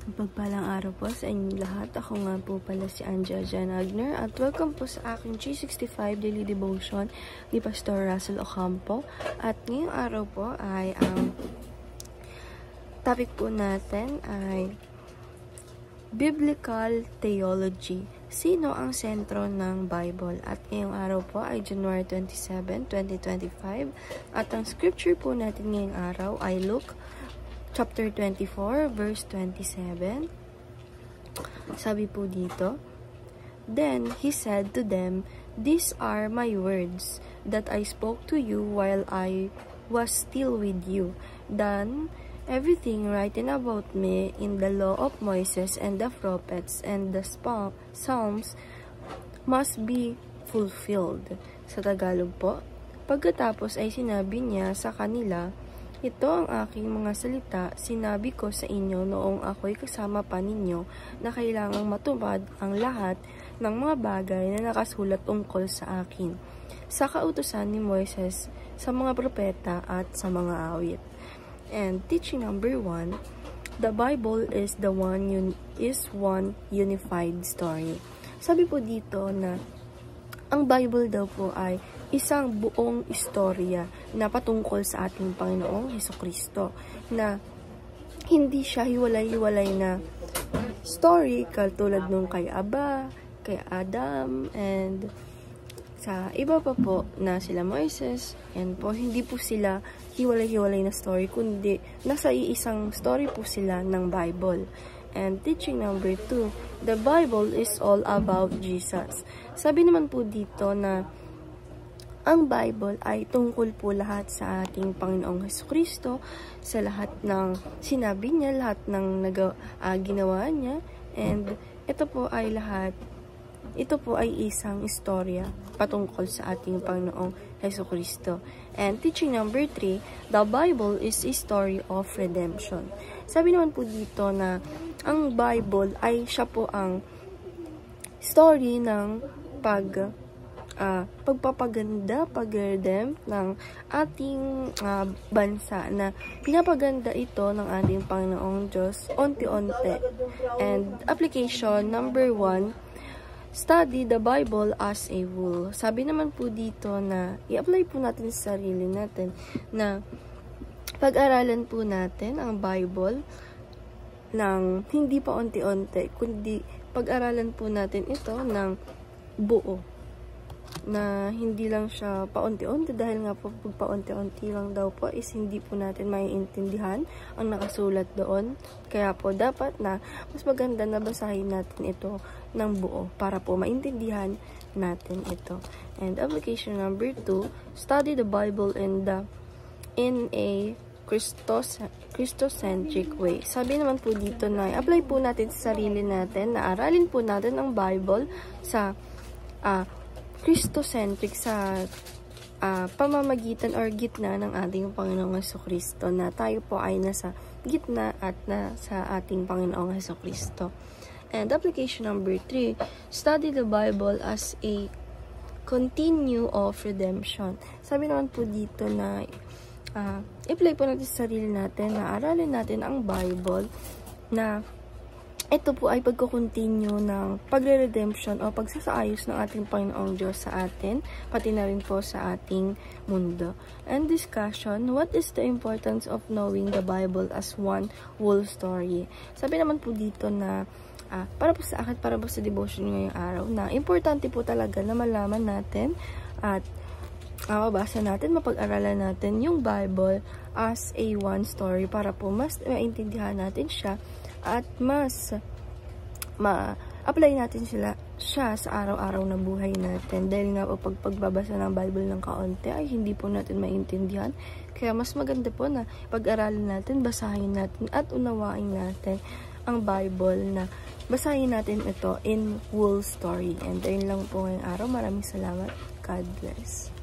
Pagpalang araw po sa inyong lahat. Ako nga po pala si Anja Jan Agner at welcome po sa aking G65 Daily Devotion ni Pastor Russell Ocampo. At ngayong araw po ay ang topic po natin ay Biblical Theology. Sino ang sentro ng Bible? At ngayong araw po ay January 27, 2025 at ang scripture po natin ngayong araw ay Luke Chapter 24, verse 27, sabi po dito, Then he said to them, These are my words that I spoke to you while I was still with you. Done everything written about me in the law of Moses and the prophets and the Psalms must be fulfilled. Sa Tagalog po, pagkatapos ay sinabi niya sa kanila, Ito ang aking mga salita, sinabi ko sa inyo noong ako'y kasama pa ninyo na kailangang matupad ang lahat ng mga bagay na nakasulat tungkol sa akin, sa kautusan ni Moises, sa mga propeta at sa mga awit. And teaching number 1, the Bible is one unified story. Sabi po dito na ang Bible daw po ay isang buong istorya na patungkol sa ating Panginoong Hesukristo, na hindi siya hiwalay-hiwalay na story katulad nung kay Aba, kay Adam, and sa iba pa po na sila Moises. Yan po, hindi po sila hiwalay-hiwalay na story, kundi nasa iisang story po sila ng Bible. And teaching number 2, the Bible is all about Jesus. Sabi naman po dito na ang Bible ay tungkol po lahat sa ating Panginoong Hesukristo, sa lahat ng sinabi niya, lahat ng ginawa niya, and ito po ay isang istorya patungkol sa ating Panginoong Hesukristo. And teaching number 3, the Bible is a story of redemption. Sabi naman po dito na ang Bible ay siya po ang story ng pagpapaganda, pag-redeem ng ating bansa, na pinapaganda ito ng ating Panginoong Diyos unti-unti. And application number 1, study the Bible as a whole. Sabi naman po dito na i-apply po natin sa sarili natin na pag-aralan po natin ang Bible ng hindi pa unti-unti, kundi pag-aralan po natin ito ng buo, na hindi lang siya paunti-unti, dahil nga po pag paunti-unti lang daw po is hindi po natin maiintindihan ang nakasulat doon. Kaya po dapat na mas maganda na basahin natin ito ng buo para po maintindihan natin ito. And application number 2, study the Bible in a Christocentric way. Sabi naman po dito na i-apply po natin sa sarili natin, na aralin po natin ang Bible sa Christocentric, sa pamamagitan or gitna ng ating Panginoong Hesukristo, na tayo po ay nasa gitna at nasa ating Panginoong Hesukristo. And application number 3, study the Bible as a continue of redemption. Sabi naman po dito na i-apply po natin sa sarili natin, na aralin natin ang Bible, na ito po ay pagkukontinue ng pagre-redemption o pagsasaayos ng ating Panginoong Diyos sa atin, pati na rin po sa ating mundo. And discussion, what is the importance of knowing the Bible as one whole story? Sabi naman po dito na para po sa akin, para po sa devotion ngayong araw, na importante po talaga na malaman natin at mabasa natin, mapag-aralan natin yung Bible as a one story para po mas maintindihan natin siya at mas ma-apply natin siya sa araw-araw na buhay natin. Dahil nga po pagbabasa ng Bible ng kaunti ay hindi po natin maintindihan. Kaya mas maganda po na pag-aralan natin, basahin natin at unawain natin ang Bible, na basahin natin ito in whole story. And ayun lang po ngayong araw. Maraming salamat. God bless.